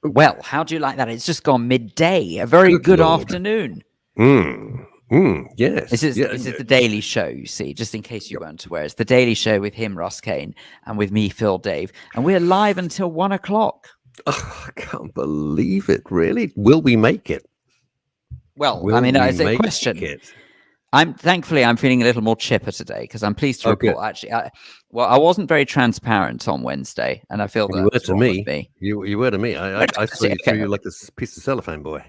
Well, how do you like that? It's just gone midday. A very good Lord. afternoon. Yes. This is the Daily Show, you see, just in case you weren't aware. It's the Daily Show with him, Russ Kane, and with me, Phil Dave. And we're live until 1 o'clock. Oh, I can't believe it, really. Will we make it? Well, I mean, it's a question. Thankfully, I'm feeling a little more chipper today because I'm pleased to report, good. actually, I wasn't very transparent on Wednesday, and I feel that was wrong with me. You were to me. I saw you through you like this piece of cellophane, boy.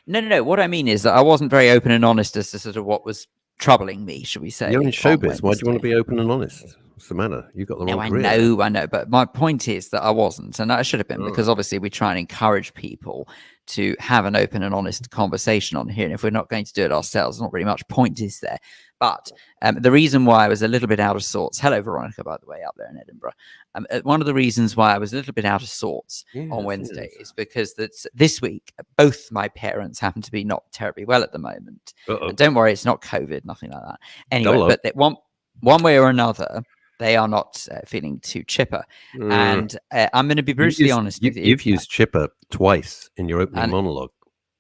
No. What I mean is that I wasn't very open and honest as to sort of what was troubling me, should we say. You're in showbiz. Why do you want to be open and honest? What's the matter? You got the wrong career. I know. But my point is that I wasn't, and I should have been, because obviously we try and encourage people to have an open and honest conversation on here. And if we're not going to do it ourselves, not really much point is there. But the reason why I was a little bit out of sorts, hello, Veronica, by the way, up there in Edinburgh. One of the reasons why I was a little bit out of sorts on Wednesday is because this week, both my parents happen to be not terribly well at the moment. Don't worry, it's not COVID, nothing like that. Anyway, but one way or another, they are not feeling too chipper. And I'm going to be brutally honest with you. You've used chipper twice in your opening monologue.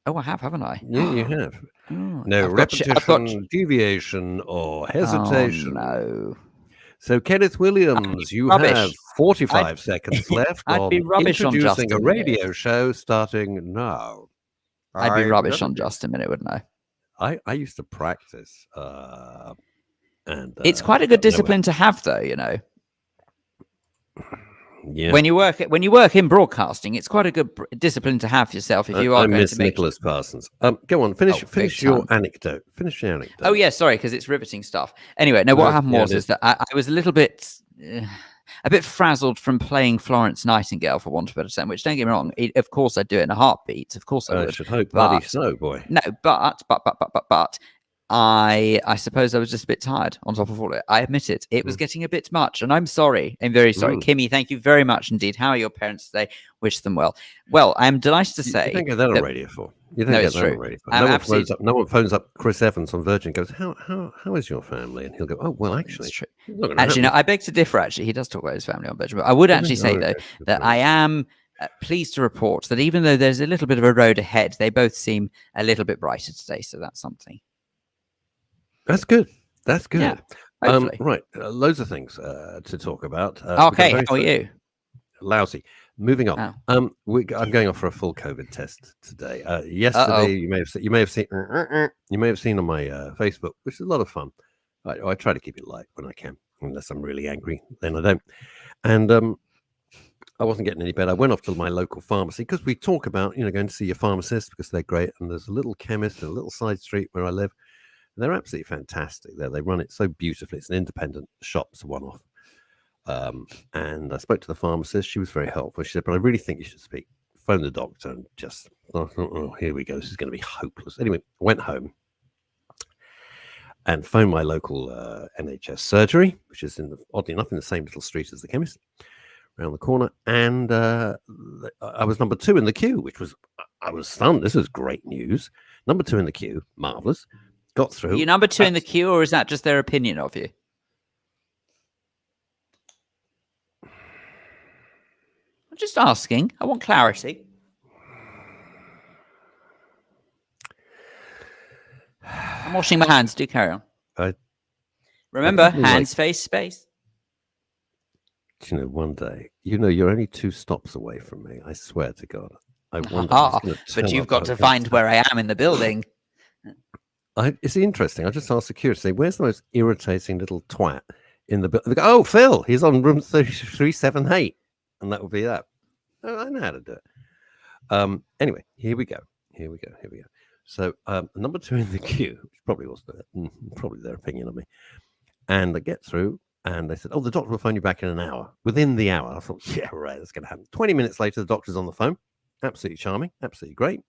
Oh, I have, haven't I? Yeah, you have. No repetition, deviation, or hesitation. Oh, no. So, Kenneth Williams, you have 45 seconds left on introducing a radio show starting now. I'd be rubbish on just a minute, wouldn't I? I used to practice. And it's quite a good discipline to have, though, you know. Yeah. When you work in broadcasting, it's quite a good discipline to have yourself if you are going to make Nicholas Parsons. Go on, finish your anecdote. Finish your anecdote. Oh yeah, sorry, because it's riveting stuff. Anyway, no, what happened was that I was a little bit frazzled from playing Florence Nightingale, for want of a better term. Which, don't get me wrong, of course I'd do it in a heartbeat. Of course I would. I should hope, bloody so, boy. No, but I suppose I was just a bit tired on top of all it. I admit it. It was getting a bit much, and I'm sorry. I'm very sorry. Kimmy, thank you very much indeed. How are your parents today? Wish them well. Well, I'm delighted to say... You don't get that on radio for. You don't get that on radio for. No one phones up Chris Evans on Virgin and goes, how is your family? And he'll go, oh, well, actually... It's true. Actually, no, I beg to differ, actually. He does talk about his family on Virgin. But I would actually say, though, that I am... pleased to report that even though there's a little bit of a road ahead, they both seem a little bit brighter today, so that's something. That's good. That's good. Yeah, right. Loads of things to talk about. Okay, how are you? Lousy. Moving on. I'm going off for a full COVID test today. Yesterday, you may have seen on my Facebook, which is a lot of fun. I try to keep it light when I can, unless I'm really angry. Then I don't. And I wasn't getting any better. I went off to my local pharmacy because we talk about going to see your pharmacist because they're great. And there's a little chemist in a little side street where I live. They're absolutely fantastic. They run it so beautifully. It's an independent shop. It's a one-off. And I spoke to the pharmacist. She was very helpful. She said, but I really think you should phone the doctor and just, here we go. This is going to be hopeless. Anyway, I went home and phoned my local NHS surgery, which is oddly enough in the same little street as the chemist around the corner. And I was number 2 in the queue, I was stunned. This was great news. Number 2 in the queue. Marvelous. Got through. Are you number 2 in the queue, or is that just their opinion of you? I'm just asking. I want clarity. I'm washing my hands. Do carry on. Remember, hands, face, space. One day, you're only 2 stops away from me. I swear to God. But you've got to find where I am in the building. It's interesting. I just asked security, where's the most irritating little twat in the building? They go, oh, Phil, he's on room 378. And that would be that. I know how to do it. Anyway, here we go. So number 2 in the queue, which probably was probably their opinion of me. And I get through and they said, oh, the doctor will phone you back in an hour. Within the hour, I thought, yeah, right, that's going to happen. 20 minutes later, the doctor's on the phone. Absolutely charming. Absolutely great.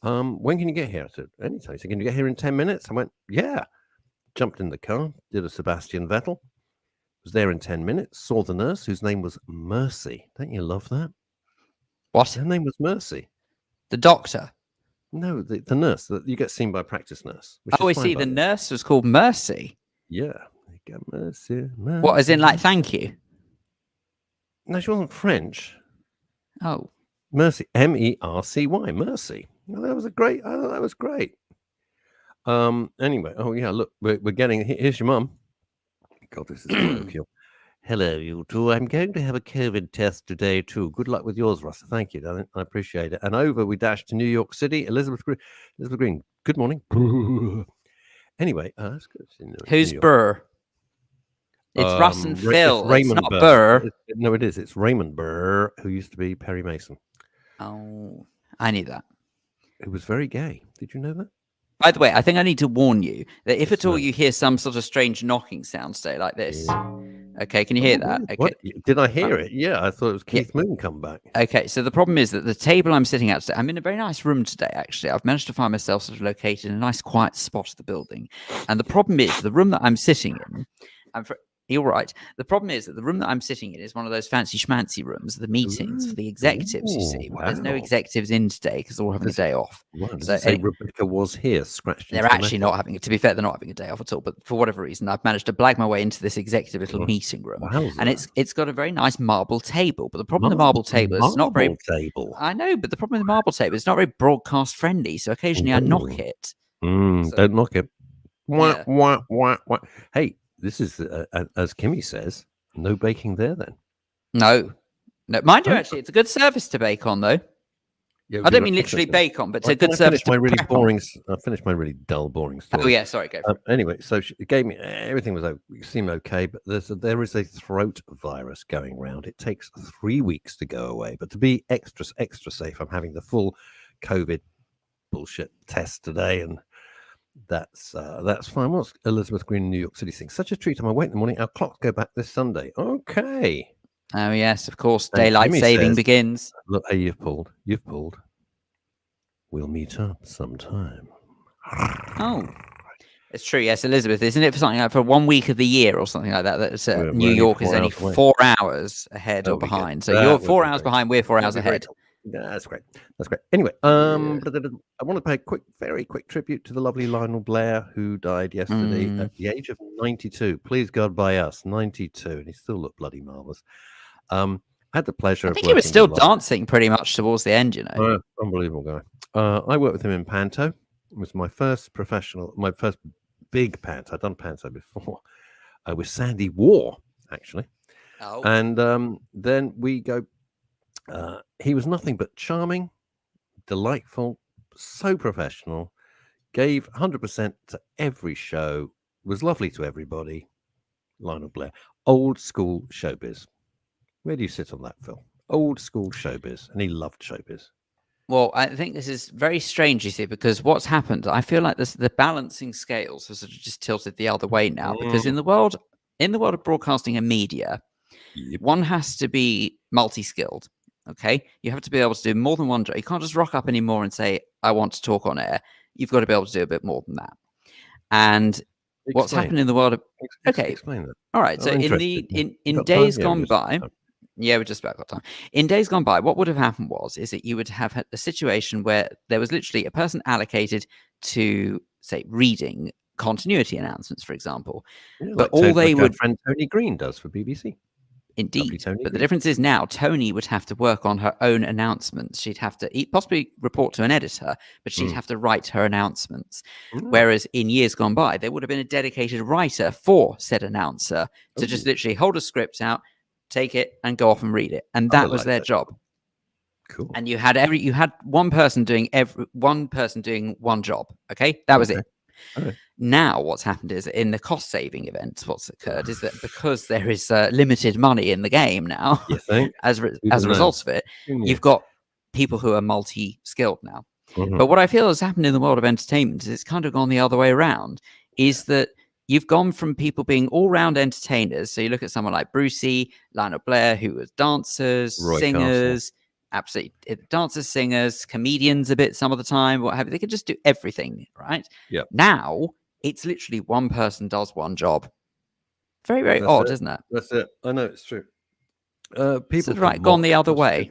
When can you get here? I said, anytime. So can you get here in 10 minutes? I went, yeah. Jumped in the car, did a Sebastian Vettel. Was there in 10 minutes. Saw the nurse, whose name was Mercy. Don't you love that? What? Her name was Mercy. The doctor? No, the nurse. You get seen by a practice nurse. I see. The nurse was called Mercy. Yeah. Mercy. What, as in like thank you? No, she wasn't French. Oh. Mercy, Mercy. Mercy. Well, that was a great. I thought that was great. Anyway, oh yeah, look, we're getting. Here's your mum. God, this is parochial. Hello, you two. I'm going to have a COVID test today too. Good luck with yours, Russ. Thank you, darling. I appreciate it. And over we dash to New York City. Elizabeth Green. Good morning. Anyway, let's go to New Who's York. Burr? It's Russ and Phil. It's Raymond not Burr. No, it is. It's Raymond Burr, who used to be Perry Mason. Oh, I knew that. Who was very gay. Did you know that? By the way, I think I need to warn you that if at all you hear some sort of strange knocking sound today like this. Okay, can you hear that? Okay. What? Did I hear it? Yeah, I thought it was Keith Moon come back. Okay, so the problem is that the table I'm sitting at today, I'm in a very nice room today, actually. I've managed to find myself sort of located in a nice quiet spot of the building. And the problem is the room that I'm sitting in, you're right. The problem is that the room that I'm sitting in is one of those fancy schmancy rooms, the meetings for the executives, you see. Well, there's no executives in today because they're all having a day off. So Rebecca was here, scratched. They're actually not having it. To be fair, they're not having a day off at all. But for whatever reason, I've managed to blag my way into this executive little meeting room. And it's got a very nice marble table. But the problem with the marble table is not very... I know, but the problem with the marble table is not very broadcast friendly. So occasionally I knock it. Don't knock it. Wah. Hey, this is, as Kimmy says, no baking there then. No. Mind you, actually, it's a good service to bake on, though. Yeah, I don't mean literally bake on, but it's a good service to prep on. I finished my really dull, boring story. Oh, yeah, sorry, go for it. Anyway, so she gave me, everything seemed okay, but there is a throat virus going around. It takes 3 weeks to go away, but to be extra safe, I'm having the full COVID bullshit test today, and that's fine. What's Elizabeth Green in New York City saying? Such a treat. I'm awake in the morning. Our clocks go back this Sunday. Okay. Oh yes, of course. Daylight saving begins. Look, hey, you've pulled. We'll meet up sometime. Oh, it's true. Yes, Elizabeth, isn't it for something like for 1 week of the year or something like that? That's New York is only 4 hours ahead or behind. So you're 4 hours behind. We're 4 hours ahead. Yeah, that's great. Anyway, I want to pay a very quick tribute to the lovely Lionel Blair, who died yesterday at the age of 92. Please God, by us, 92, and he still looked bloody marvelous. I had the pleasure. I think he was still dancing pretty much towards the end. You know, unbelievable guy. I worked with him in Panto. It was my first big Panto. I'd done Panto before with Sandy War, actually. Oh, and then we go. He was nothing but charming, delightful, so professional, gave 100% to every show, was lovely to everybody. Lionel Blair, old school showbiz. Where do you sit on that, Phil? Old school showbiz, and he loved showbiz. Well, I think this is very strange, you see, because what's happened, I feel like the balancing scales have sort of just tilted the other way now, because in the world of broadcasting and media, one has to be multi-skilled. Okay, you have to be able to do more than one job. You can't just rock up anymore and say, I want to talk on air. You've got to be able to do a bit more than that. And what's happened in the world of... Okay, explain that. All right, so in days gone by... Yeah, we just about got time. In days gone by, what would have happened is that you would have had a situation where there was literally a person allocated to, say, reading continuity announcements, for example. Yeah, but all they would... friend Tony Green does for BBC. Indeed, but the difference is now Tony would have to work on her own announcements. She'd have to possibly report to an editor, but she'd have to write her announcements. Whereas in years gone by, there would have been a dedicated writer for said announcer to just literally hold a script out, take it, and go off and read it, and that was their job. Cool. And you had one person doing one job. Okay, that was it. Okay. Now, what's happened is in the cost-saving events, what's occurred is that because there is limited money in the game now, as a result of it, you've got people who are multi-skilled now. But what I feel has happened in the world of entertainment is it's kind of gone the other way around, is that you've gone from people being all-round entertainers. So you look at someone like Brucey, Lionel Blair, who was dancers, singers, absolutely dancers, singers, comedians a bit some of the time, what have you. They could just do everything, right? Yeah. Now it's literally one person does one job. Very, very odd, isn't it? That's it. I know it's true. People gone the other way.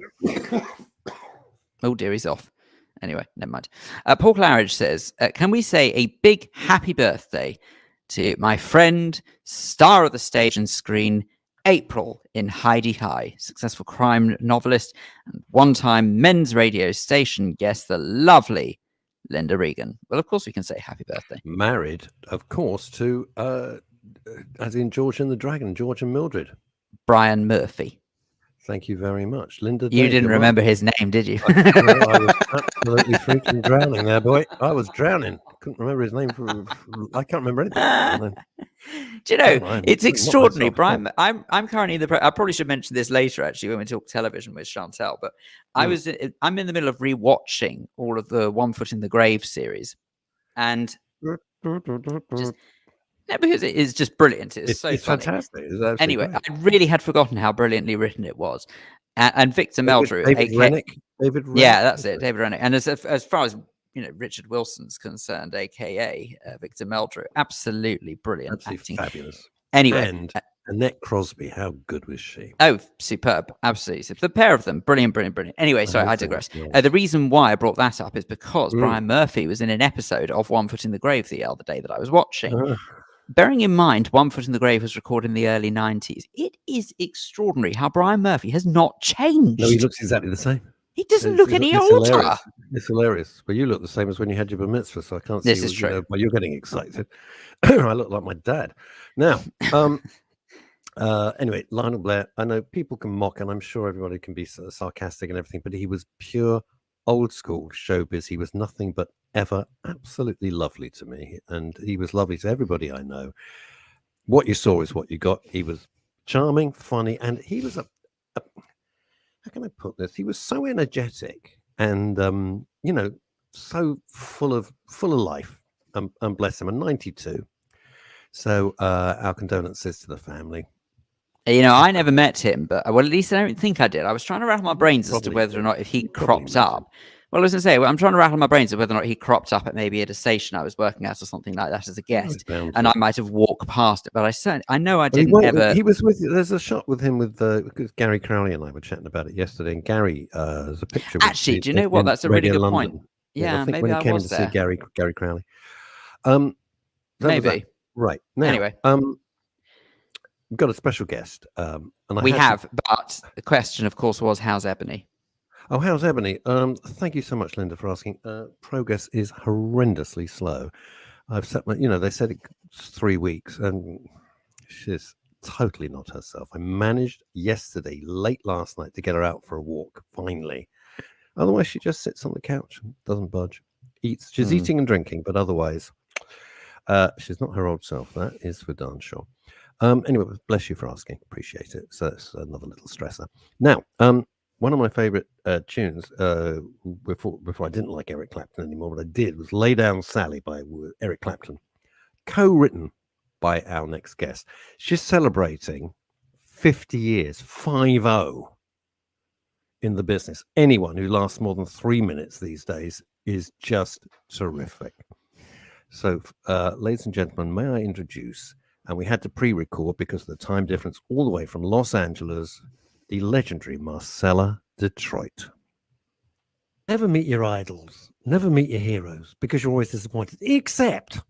Oh dear, he's off. Anyway, never mind. Paul Claridge says, can we say a big happy birthday to my friend, star of the stage and screen, April in Heidi High, successful crime novelist and one-time men's radio station guest, the lovely Linda Regan. Well, of course we can say happy birthday. Married, of course, to as in George and the Dragon, George and Mildred. Brian Murphy. Thank you very much, Linda. You didn't remember his name, did you? No, I was absolutely freaking drowning there, boy. I was drowning. Couldn't remember his name. I can't remember anything. Do you know, it's extraordinary, Brian. I'm currently in the. I probably should mention this later, actually, when we talk television with Chantel. But I'm in the middle of rewatching all of the One Foot in the Grave series, and just, because it is just brilliant. It's so funny. Fantastic. Anyway, great. I really had forgotten how brilliantly written it was. And Victor Meldrew, David Rennick. Yeah, that's it, David Rennick. And as far as Richard Wilson's concerned, aka Victor Meldrew, absolutely brilliant, absolutely acting, fabulous. Anyway, and Annette Crosby, how good was she? Oh, superb, absolutely. So the pair of them, brilliant. Anyway, sorry, I digress. The reason why I brought that up is because Brian Murphy was in an episode of One Foot in the Grave the other day that I was watching. Bearing in mind, One Foot in the Grave was recorded in the early 90s. It is extraordinary how Brian Murphy has not changed. No, he looks exactly the same. He doesn't look any older. Hilarious. It's hilarious. But you look the same as when you had your bar mitzvah, so I can't see this is true. Well, you're getting excited. I look like my dad. Now, anyway, Lionel Blair, I know people can mock, and I'm sure everybody can be sarcastic and everything, but he was pure old school showbiz. He was nothing but ever absolutely lovely to me, and he was lovely to everybody I know. What you saw is what you got. He was charming, funny, and he was how can I put this? He was so energetic and so full of life. And bless him. And 92. So our condolences to the family. I never met him, but at least I don't think I did. I was trying to rattle my brains as to whether or not if he cropped up. Well, I was going to say, I'm trying to rattle my brains of whether or not he cropped up at maybe at a station I was working at or something like that as a guest, and I might have walked past it. But I know I didn't ever. He was with. There's a shot with him with Gary Crowley and I were chatting about it yesterday. And Gary, there's a picture. Actually, do you know what? That's a really good point. Yeah, maybe when I he came was to there. see Gary Crowley. Maybe. Right now. Anyway. We've got a special guest. And we have, but the question, of course, was how's Ebony? Oh, how's Ebony? Thank you so much, Linda, for asking. Progress is horrendously slow. I've set my, they said it's 3 weeks, and she's totally not herself. I managed yesterday, late last night, to get her out for a walk, finally. Otherwise, she just sits on the couch and doesn't budge. She's eating and drinking, but otherwise, she's not her old self. That is for darn sure. Anyway, bless you for asking. Appreciate it. So that's another little stressor. Now, one of my favorite tunes before I didn't like Eric Clapton anymore, what I did was Lay Down Sally by Eric Clapton, co-written by our next guest. She's celebrating 50 years, 50, in the business. Anyone who lasts more than 3 minutes these days is just terrific. So, ladies and gentlemen, may I introduce, and we had to pre-record because of the time difference, all the way from Los Angeles, the legendary Marcella Detroit. Never meet your idols, never meet your heroes, because you're always disappointed. Except,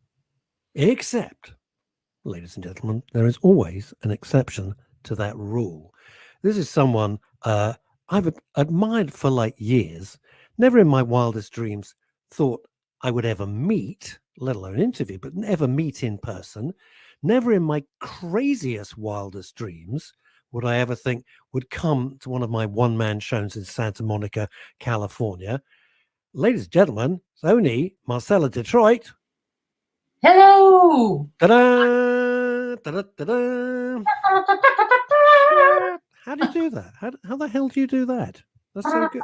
ladies and gentlemen, there is always an exception to that rule. This is someone I've admired for like years, never in my wildest dreams thought I would ever meet, let alone interview, but never meet in person. Never in my craziest, wildest dreams would I ever think would come to one of my one-man shows in Santa Monica, California. Ladies and gentlemen, it's only Marcella Detroit. Hello! Ta-da! Ta-da! How do you do that? How the hell do you do that? That's so good.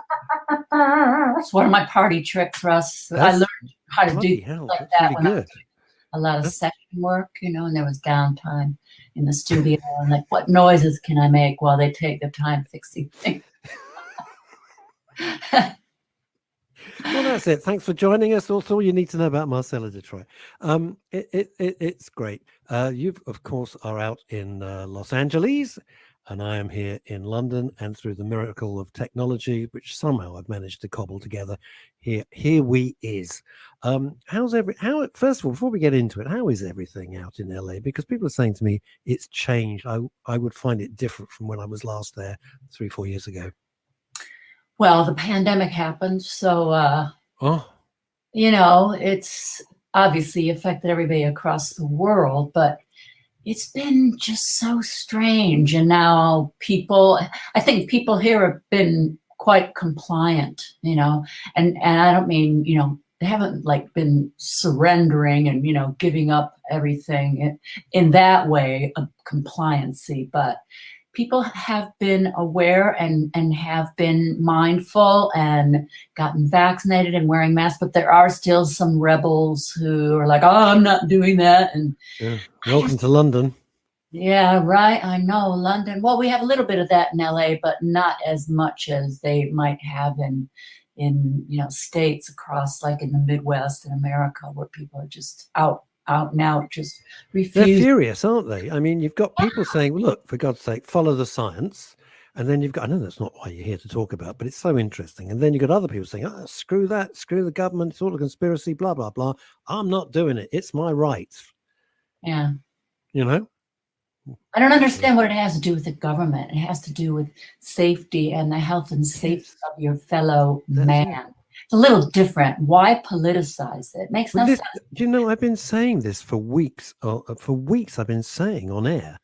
That's one of my party tricks, Russ. I learned how to do like that when I was doing a lot of session work, and there was downtime in the studio. And like, what noises can I make while they take their time fixing things? Well, that's it. Thanks for joining us. Also, all you need to know about Marcella Detroit. It's great. You, of course, are out in Los Angeles. and I am here in London, and through the miracle of technology, which somehow I've managed to cobble together, here we is. First of all, before we get into it, how is everything out in LA? Because people are saying to me it's changed. I would find it different from when I was last there 3-4 years ago. Well, the pandemic happened, so Oh, it's obviously affected everybody across the world, but it's been just so strange. And now I think people here have been quite compliant, and I don't mean, they haven't like been surrendering and, giving up everything in that way of compliancy, but people have been aware and have been mindful and gotten vaccinated and wearing masks, but there are still some rebels who are like, oh, I'm not doing that. And yeah. Welcome to London. Yeah, right. I know, London. Well, we have a little bit of that in LA, but not as much as they might have in states across, like in the Midwest in America, where people are just out and out, just refuse. They're furious, aren't they? I mean, you've got people saying, well, look, for God's sake, follow the science. And then you've got, I know that's not why you're here to talk about, but it's so interesting. And then you've got other people saying, oh, screw that, screw the government, it's all a conspiracy, blah, blah, blah. I'm not doing it. It's my right. Yeah. I don't understand what it has to do with the government. It has to do with safety and the health and safety of your fellow man. It's a little different. Why politicize it? It makes no sense. I've been saying this for weeks. For weeks, I've been saying on air,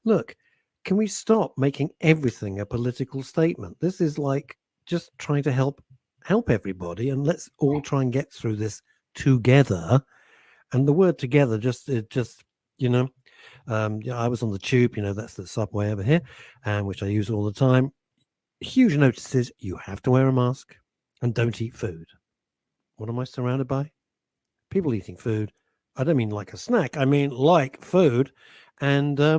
look, can we stop making everything a political statement? This is like just trying to help everybody, and let's all try and get through this together. And the word together I was on the tube, that's the subway over here, which I use all the time. Huge notices, you have to wear a mask and don't eat food. What am I surrounded by? People eating food. I don't mean like a snack. I mean like food. And the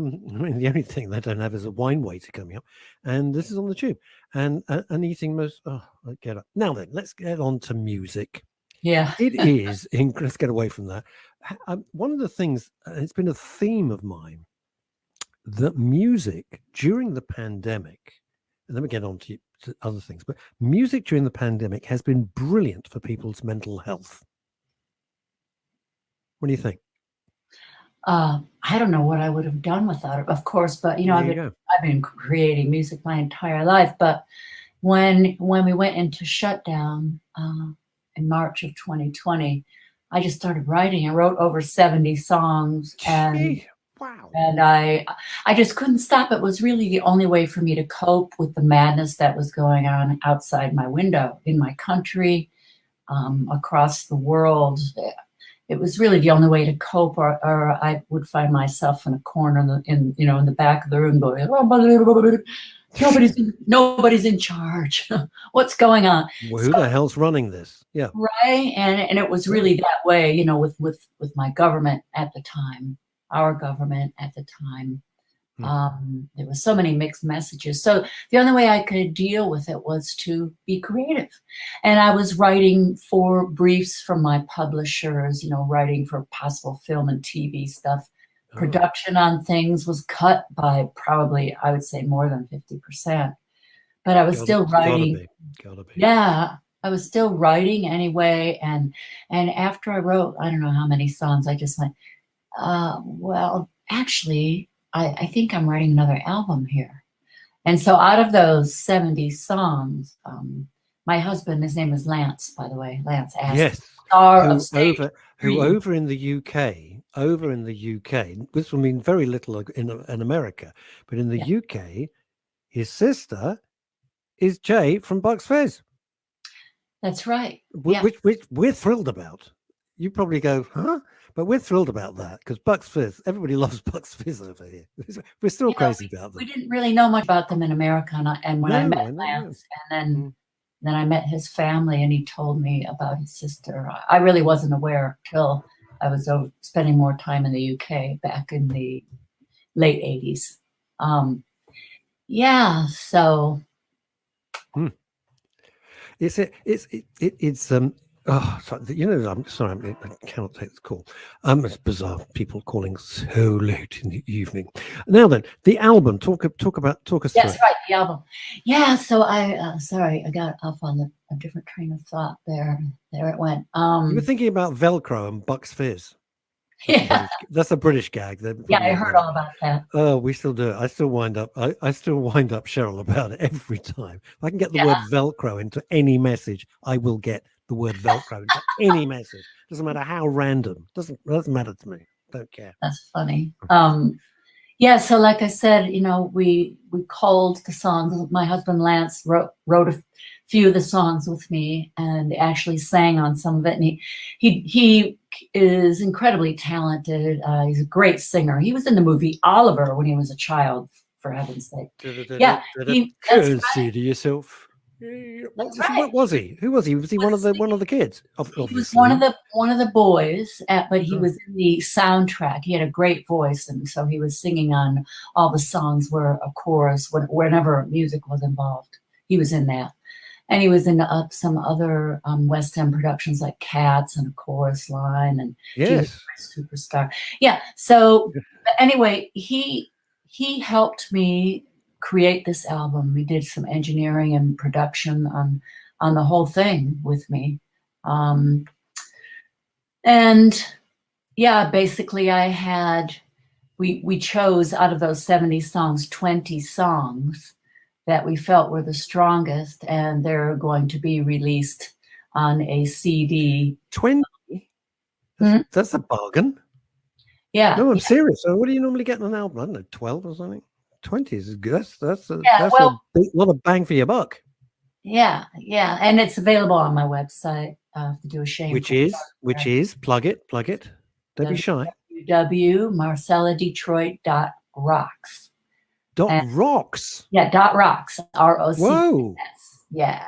only thing they don't have is a wine waiter coming up. And this is on the tube. And eating most... Oh, I get up. Now then, let's get on to music. Yeah. It is... Let's get away from that. One of the things, it's been a theme of mine, that music during the pandemic, and then we get on to other things, but music during the pandemic has been brilliant for people's mental health. What do you think? I don't know what I would have done without it, of course, but I've been creating music my entire life. But when we went into shutdown in March of 2020, I just started writing. I wrote over 70 songs, and wow. And I just couldn't stop. It was really the only way for me to cope with the madness that was going on outside my window, in my country, across the world. It was really the only way to cope, or I would find myself in a corner in the back of the room going, nobody's in charge. What's going on? Well, who the hell's running this? Yeah. Right. And it was really that way, with my government at the time, our government at the time. There was so many mixed messages. So the only way I could deal with it was to be creative. And I was writing for briefs from my publishers, writing for possible film and TV stuff. Production on things was cut by probably, I would say, more than 50%. But I was still writing. Gotta be. Yeah, I was still writing anyway. And after I wrote, I don't know how many songs, I just went, well, actually, I think I'm writing another album here. And so out of those 70 songs, my husband, his name is Lance, by the way, Lance Aston, yes, who over in the UK, this will mean very little in America, but in the UK, his sister is Jay from Bucks Fizz. That's right. Which we're thrilled about. You probably go, huh? But we're thrilled about that because Bucks Fizz, everybody loves Bucks Fizz over here. We're still crazy about them. We didn't really know much about them in America. And when I met Lance, and then I met his family, and he told me about his sister. I really wasn't aware till I was spending more time in the UK back in the late 80s. So. It's Oh, I'm sorry, I cannot take this call. It's bizarre. People calling so late in the evening. Now then, the album. Talk us through That's it. right, the album. Yeah. So sorry, I got off on a different train of thought there. There it went. You were thinking about Velcro and Bucks Fizz. Yeah. That's a British gag. Yeah, I heard all about that. Oh, we still do it. I still wind up Cheryl about it every time. If I can get the word Velcro into any message, I will get the word Velcro into any message. Doesn't matter how random. Doesn't matter to me. Don't care. That's funny. Yeah, so like I said, we culled the songs. My husband Lance wrote a few of the songs with me and actually sang on some of it. And he is incredibly talented. He's a great singer. He was in the movie Oliver when he was a child, for heaven's sake. Yeah, to yourself. What was he? Who was he? Was he one of the kids? He was one of the boys, but he was in the soundtrack. He had a great voice, and so he was singing on all the songs where a chorus, whenever music was involved, he was in that. And he was in some other West End productions like Cats and A Chorus Line, and he was a superstar. Yeah. So anyway, he helped me create this album. We did some engineering and production on the whole thing with me. And yeah, basically we chose out of those 70 songs, 20 songs that we felt were the strongest, and they're going to be released on a CD. 20? That's a bargain. Yeah. No, I'm serious. So what do you normally get on an album? I don't know, 12 or something? 20 is good. That's a lot of bang for your buck. Yeah, yeah, and it's available on my website. To do a shame. Which is plug it. Don't be shy. www.marcelladetroit.rocks. .rocks. Yeah, .rocks. ROCS. Whoa. Yeah.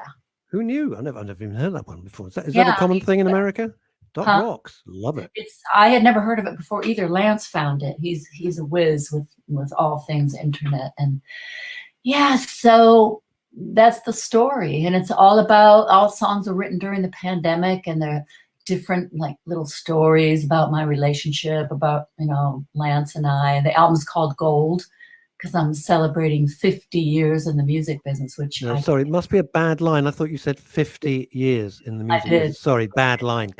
Who knew? I've never even heard that one before. Is that a common thing in America? .rocks. Love it. I had never heard of it before either. Lance found it. He's a whiz with all things internet, and yeah, so that's the story. And it's all songs are written during the pandemic, and they're different like little stories about my relationship, about Lance and I. The album's called Gold because I'm celebrating 50 years in the music business, which sorry, it must be a bad line. I thought you said 50 years in the music business. Sorry, bad line.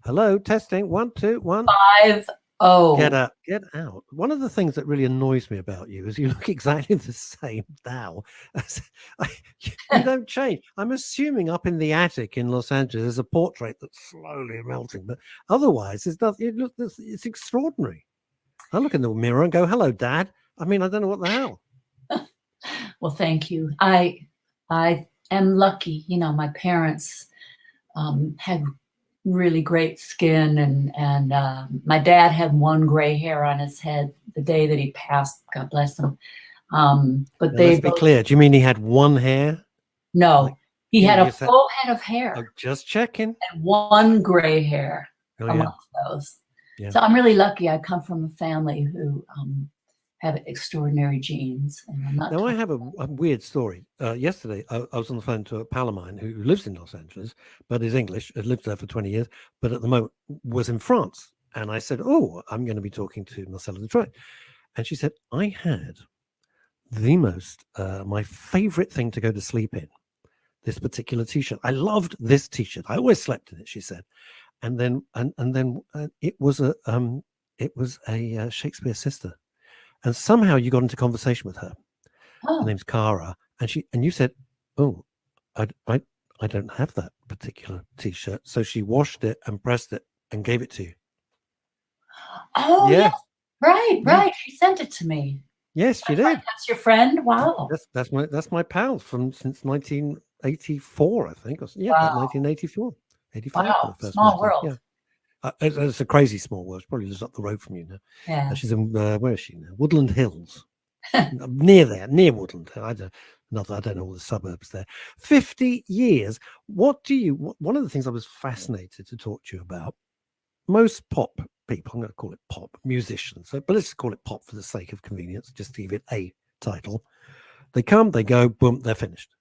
Hello, testing. 1, 2, 1. 5, 0. Get out. One of the things that really annoys me about you is you look exactly the same now. You don't change. I'm assuming up in the attic in Los Angeles there's a portrait that's slowly melting, but otherwise it's extraordinary. I look in the mirror and go, "Hello, Dad." I mean, I don't know what the hell. Well, thank you. I am lucky. My parents had really great skin, and my dad had one gray hair on his head the day that he passed. God bless him. But let's be clear. Do you mean he had one hair? No, he had a full head of hair. Oh, just checking. And one gray hair amongst those. Yeah. So I'm really lucky. I come from a family who have extraordinary genes. And I have a weird story. Yesterday, I was on the phone to a pal of mine who lives in Los Angeles, but is English, has lived there for 20 years, but at the moment was in France. And I said, I'm going to be talking to Marcella Detroit. And she said, I had the most, my favorite thing to go to sleep in, this particular T-shirt. I loved this T-shirt. I always slept in it, she said. And then it was a Shakespeare sister. And somehow you got into conversation with her. Her name's Cara, and you said, I don't have that particular T-shirt. So she washed it and pressed it and gave it to you. Oh yeah, right. She sent it to me. Yes, she did. Right. That's your friend. Wow. That's my pal since 1984, I think. About 1984, 85. Wow, small world. Yeah. It's a crazy small world. She probably lives up the road from you now. Yeah. She's in where is she now? Woodland Hills, near Woodland. I don't know all the suburbs there. 50 years. One of the things I was fascinated to talk to you about. Most pop people, I'm going to call it pop musicians, but let's call it pop for the sake of convenience, just to give it a title. They come, they go, boom, they're finished.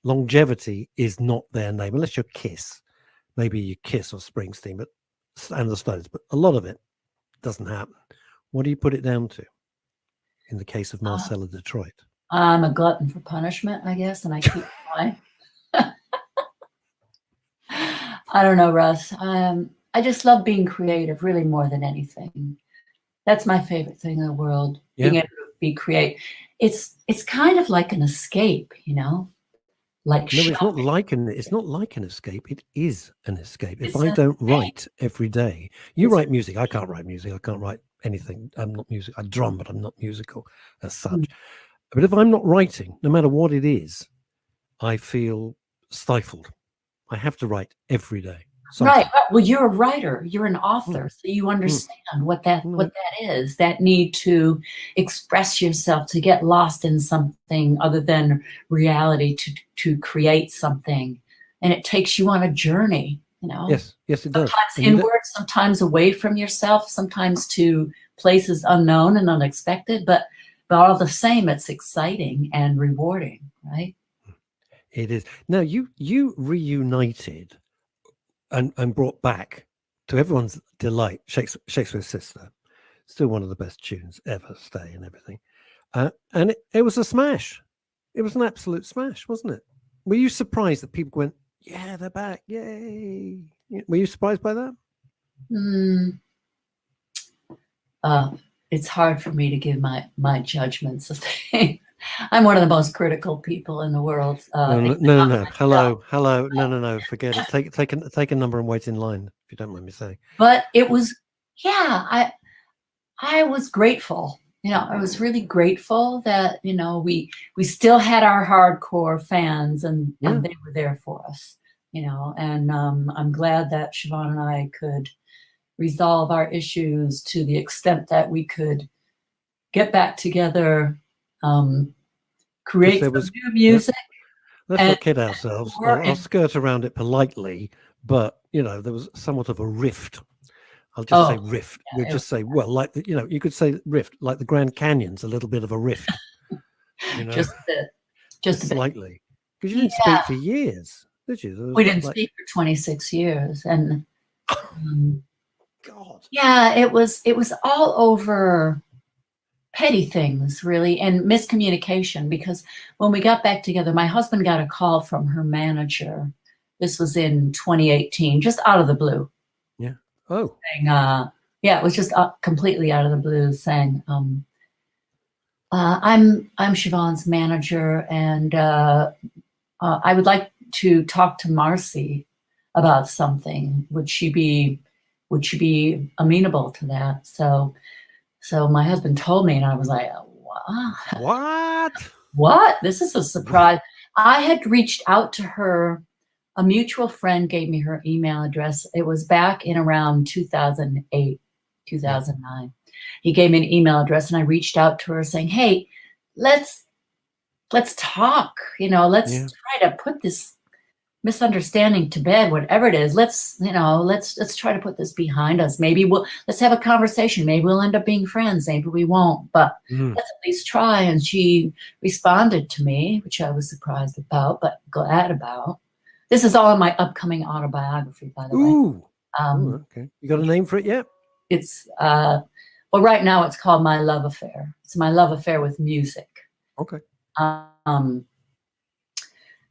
Longevity is not their name, unless you're Kiss. maybe you Kiss or Springsteen, and the Stones, but a lot of it doesn't happen. What do you put it down to in the case of Marcella Detroit? I'm a glutton for punishment, I guess, and I keep trying. I don't know, Russ. I just love being creative, really, more than anything. That's my favorite thing in the world. Yeah. Being able to be creative. It's kind of like an escape, you know. Like no, it's not like an escape. It is an escape. If I don't write every day, you write music. I can't write music. I can't write anything. I'm not music. I drum, but I'm not musical as such. But if I'm not writing, no matter what it is, I feel stifled. I have to write every day. Right. Well, you're a writer. You're an author, so you understand what that is. That need to express yourself, to get lost in something other than reality, to create something, and it takes you on a journey. You know. Yes, it does. Sometimes inward, sometimes away from yourself, sometimes to places unknown and unexpected. But all the same, it's exciting and rewarding, right? It is. Now you reunited and brought back, to everyone's delight, Shakespeare's Sister, still one of the best tunes ever, Stay and everything. And it was a smash. It was an absolute smash, wasn't it? Were you surprised that people went, yeah, they're back, yay? Were you surprised by that? It's hard for me to give my judgments of things. I'm one of the most critical people in the world. No. Hello. No. Forget it. Take a number and wait in line, if you don't mind me saying. But it was, yeah, I was grateful. You know, I was really grateful that, you know, we still had our hardcore fans and they were there for us, you know, and I'm glad that Siobhan and I could resolve our issues to the extent that we could get back together, create some new music. Let's not kid ourselves. I'll skirt around it politely, but you know, there was somewhat of a rift. I'll just say rift. Yeah, we'll just say, well, like you know, you could say rift, like the Grand Canyon's a little bit of a rift. You know, just a bit, just slightly, because you didn't speak for years, did you? We didn't speak for 26 years, and God, yeah, it was all over petty things, really, and miscommunication. Because when we got back together, my husband got a call from her manager. This was in 2018, just out of the blue. Yeah. Oh. Saying, yeah, it was just completely out of the blue, saying, I'm Siobhan's manager, and I would like to talk to Marcy about something. Would she be amenable to that? So my husband told me, and I was like, what? This is a surprise. I had reached out to her. A mutual friend gave me her email address. It was back in around 2008, 2009. He gave me an email address, and I reached out to her saying, hey, let's talk, you know, let's try to put this misunderstanding to bed, whatever it is. Let's try to put this behind us. Maybe let's have a conversation. Maybe we'll end up being friends. Maybe we won't, but let's at least try. And she responded to me, which I was surprised about, but glad about. This is all in my upcoming autobiography, by the way. Okay. You got a name for it yet? It's, well, right now it's called My Love Affair. It's my love affair with music. Okay.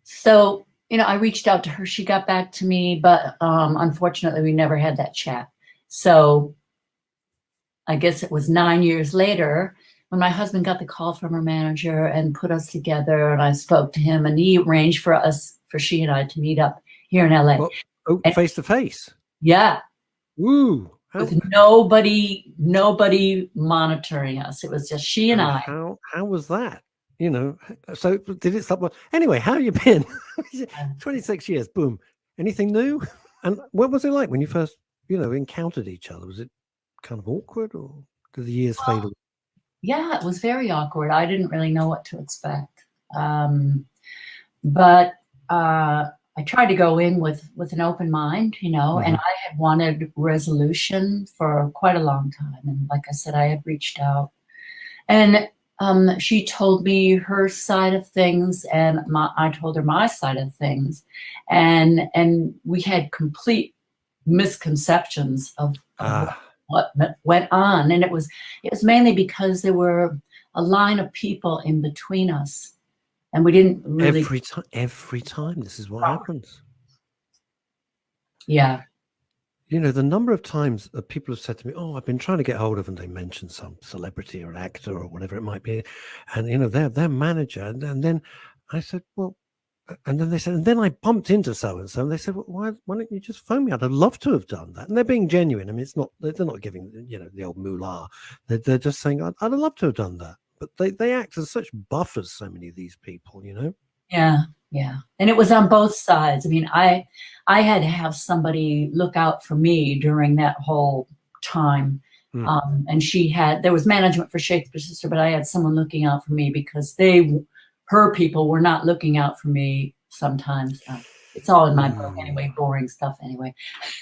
So, you know, I reached out to her. She got back to me, but unfortunately, we never had that chat. So I guess it was 9 years later when my husband got the call from her manager and put us together, and I spoke to him, and he arranged for she and I to meet up here in LA. Well, face to face. Yeah. Woo. With nobody monitoring us. It was just she and I. How was that? You know, so did it stop? Anyway, how have you been? 26 years, boom. Anything new? And what was it like when you first, you know, encountered each other? Was it kind of awkward, or did the years fade away? Yeah, it was very awkward. I didn't really know what to expect. But I tried to go in with an open mind, you know, and I had wanted resolution for quite a long time. And like I said, I had reached out. And She told me her side of things, and I told her my side of things, and we had complete misconceptions of what went on, and it was mainly because there were a line of people in between us, and we didn't really. Every time this is what happens. Yeah. You know, the number of times that people have said to me, "Oh, I've been trying to get hold of," and they mention some celebrity or actor or whatever it might be, and you know, their manager, and then I said, "Well," and then they said, and then I bumped into so and so, and they said, "Well, why don't you just phone me? I'd love to have done that." And they're being genuine. I mean, it's not they're not giving the old moolah. They're just saying, "I'd love to have done that," but they act as such buffers. So many of these people, Yeah. Yeah. And it was on both sides. I mean, I had to have somebody look out for me during that whole time. And there was management for Shakespeare's Sister, but I had someone looking out for me because her people were not looking out for me sometimes. It's all in my book anyway, boring stuff anyway.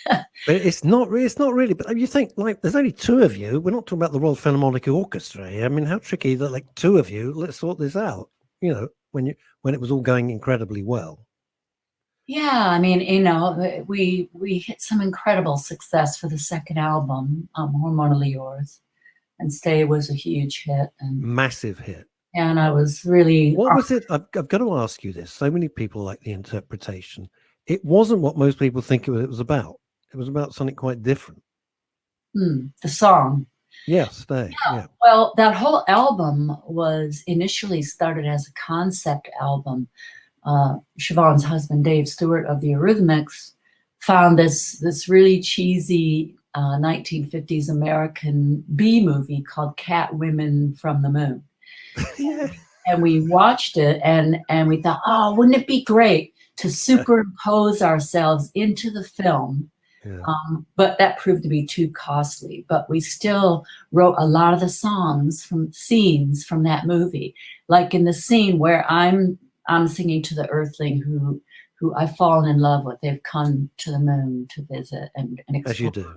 But it's not really. But you think, like, there's only two of you. We're not talking about the Royal Philharmonic Orchestra here. I mean, how tricky that, like, two of you, let's sort this out, when it was all going incredibly well. Yeah, I mean, we hit some incredible success for the second album, Hormonally Yours, and Stay was a huge hit. And massive hit. And I was really... What was it? I've got to ask you this. So many people like the interpretation. It wasn't what most people think it was about. It was about something quite different. The song. Yeah, Stay. Yeah. Well, that whole album was initially started as a concept album. Siobhan's husband, Dave Stewart of the Eurythmics, found this really cheesy 1950s American B movie called Cat Women from the Moon. Yeah. And we watched it and we thought, oh, wouldn't it be great to superimpose ourselves into the film? Yeah. But that proved to be too costly. But we still wrote a lot of the songs from scenes from that movie. Like in the scene where I'm singing to the Earthling who I've fallen in love with. They've come to the moon to visit and explore. As you do.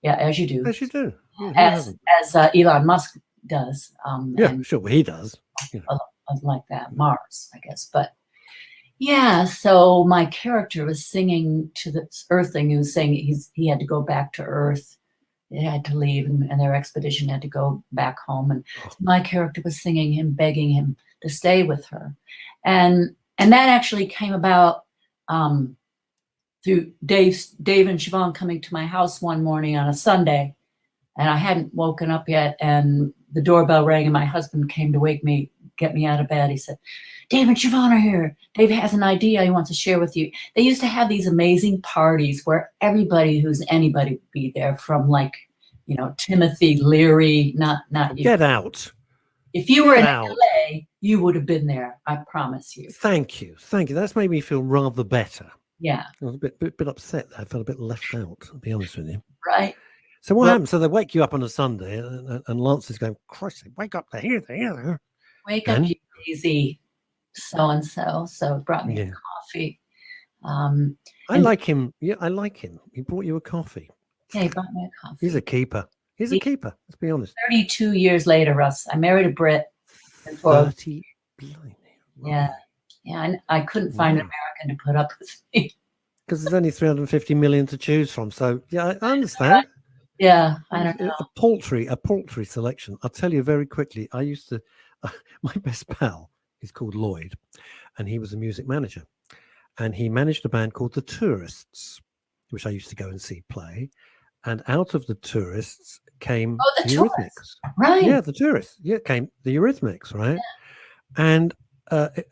Yeah, as you do. As you do. Yeah, as Elon Musk does. Yeah, sure, he does. Like that, Mars, I guess. But yeah, so my character was singing to this Earthling who was saying he had to go back to Earth. They had to leave, and their expedition had to go back home. And my character was singing him, begging him to stay with her. And that actually came about through Dave and Siobhan coming to my house one morning on a Sunday, and I hadn't woken up yet, and the doorbell rang, and my husband came to get me out of bed. He said, Dave and Siobhan are here. Dave has an idea he wants to share with you. They used to have these amazing parties where everybody who's anybody would be there, from like, Timothy Leary, not you. Get out. If you were in LA, you would have been there. I promise you. Thank you. That's made me feel rather better. Yeah. I was a bit upset. I felt a bit left out, to be honest with you. Right. So what happened? So they wake you up on a Sunday, and Lance is going, Christ, wake up, they're here. Wake up, you lazy so-and-so. So it brought me a coffee. I like him. Yeah, I like him. He brought you a coffee. Yeah, he brought me a coffee. He's a keeper. He's a keeper, let's be honest. 32 years later, Russ. I married a Brit. 30. Yeah. Yeah, and I couldn't find an American to put up with me. Because there's only 350 million to choose from. So, yeah, I understand. Yeah, I don't know. A paltry selection. I'll tell you very quickly. I used to, my best pal is called Lloyd, and he was a music manager. And he managed a band called The Tourists, which I used to go and see play. And out of The Tourists came the Eurythmics. Right. Yeah, The Tourists. Yeah, came the Eurythmics, right? Yeah. And